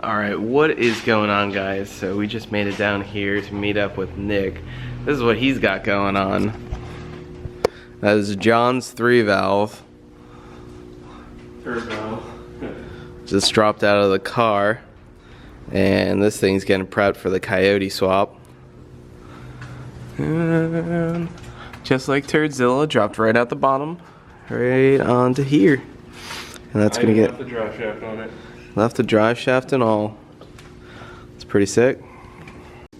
Alright, what is going on, guys? So we just made it down here to meet up with Nick. This is what he's got going on. That is John's 3-valve. Turdzilla. Just dropped out of the car. And this thing's getting prepped for the Coyote swap. And just like Turdzilla, dropped right out the bottom, right onto here. And that's gonna get left the drive shaft on it. Left the drive shaft and all. It's pretty sick.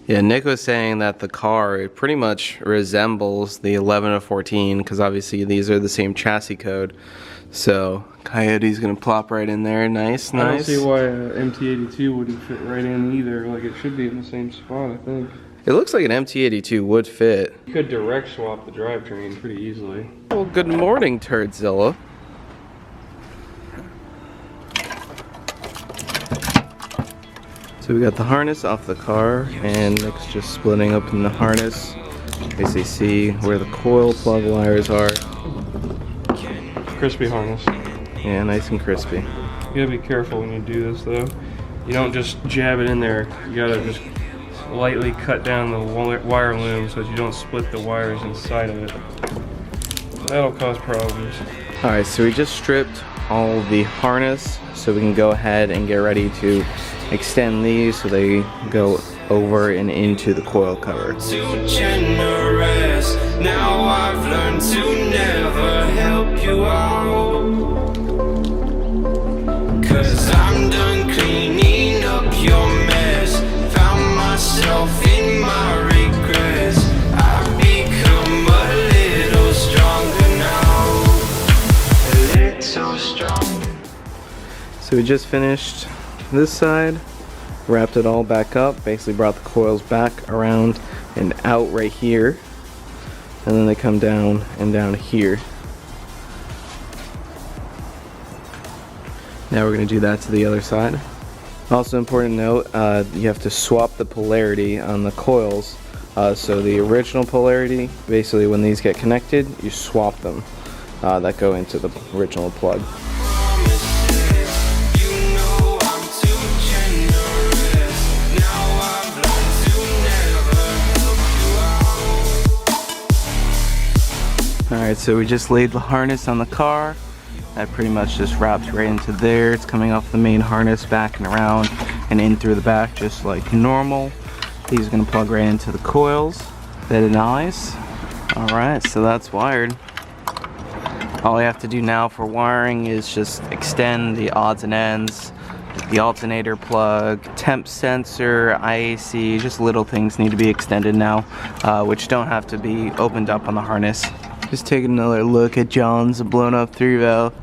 Yeah, Nick was saying that the car, it pretty much resembles the 11 to 14 because obviously these are the same chassis code. So Coyote's gonna plop right in there. Nice, nice. I don't see why an MT82 wouldn't fit right in either. Like, it should be in the same spot, I think. It looks like an MT82 would fit. You could direct swap the drivetrain pretty easily. Well, good morning, Turdzilla. So we got the harness off the car, and Nick's just splitting open the harness. Basically see where the coil plug wires are. Crispy harness. Yeah, nice and crispy. You gotta be careful when you do this though. You don't just jab it in there. You gotta just lightly cut down the wire loom so that you don't split the wires inside of it. That'll cause problems. Alright, so we just stripped all the harness so we can go ahead and get ready to extend these so they go over and into the coil cover. Too generous. Now I've learned to never help you out. 'Cause I'm done cleaning up your mess. Found myself in my regrets. I've become a little stronger now. A little stronger. So we just finished this side, wrapped it all back up, basically brought the coils back around and out right here, and then they come down and down here. Now we're going to do that to the other side. Also important to note, you have to swap the polarity on the coils. So the original polarity, basically when these get connected, you swap them that go into the original plug. Alright, so we just laid the harness on the car. That pretty much just wraps right into there. It's coming off the main harness, back and around and in through the back just like normal. These are going to plug right into the coils. Very nice. Alright, so that's wired. All we have to do now for wiring is just extend the odds and ends, the alternator plug, temp sensor, IAC, just little things need to be extended now, which don't have to be opened up on the harness. Just taking another look at John's blown up 3-valve.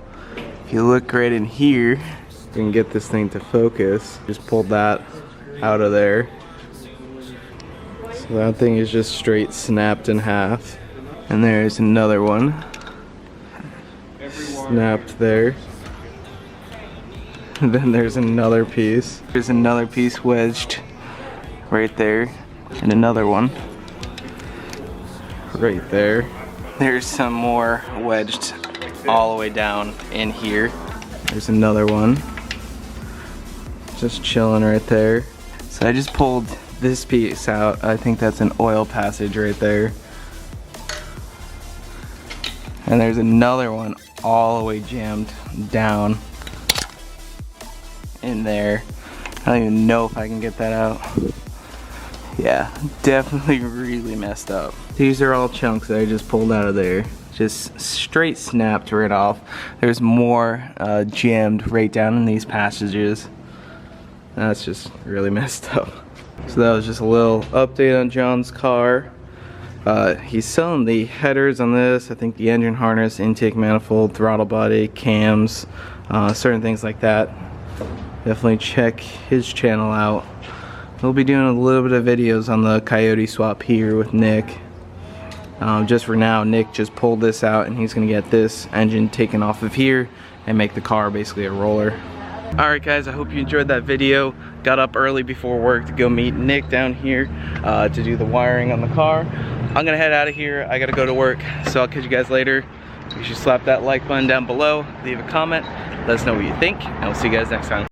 If you look right in here, you can get this thing to focus. Just pulled that out of there. So that thing is just straight snapped in half. And there's another one. Snapped there. And then there's another piece. There's another piece wedged right there. And another one right there. There's some more wedged all the way down in here. There's another one. Just chilling right there. So I just pulled this piece out. I think that's an oil passage right there. And there's another one all the way jammed down in there. I don't even know if I can get that out. Yeah, definitely really messed up. These are all chunks that I just pulled out of there. Just straight snapped right off. There's more jammed right down in these passages. That's just really messed up. So that was just a little update on John's car. He's selling the headers on this. I think the engine harness, intake manifold, throttle body, cams, certain things like that. Definitely check his channel out. We'll be doing a little bit of videos on the Coyote swap here with Nick. Just for now, Nick just pulled this out and he's gonna get this engine taken off of here and make the car basically a roller. Alright guys, I hope you enjoyed that video. Got up early before work to go meet Nick down here to do the wiring on the car. I'm gonna head out of here. I gotta go to work, so I'll catch you guys later. You should slap that like button down below, leave a comment, let us know what you think, and we'll see you guys next time.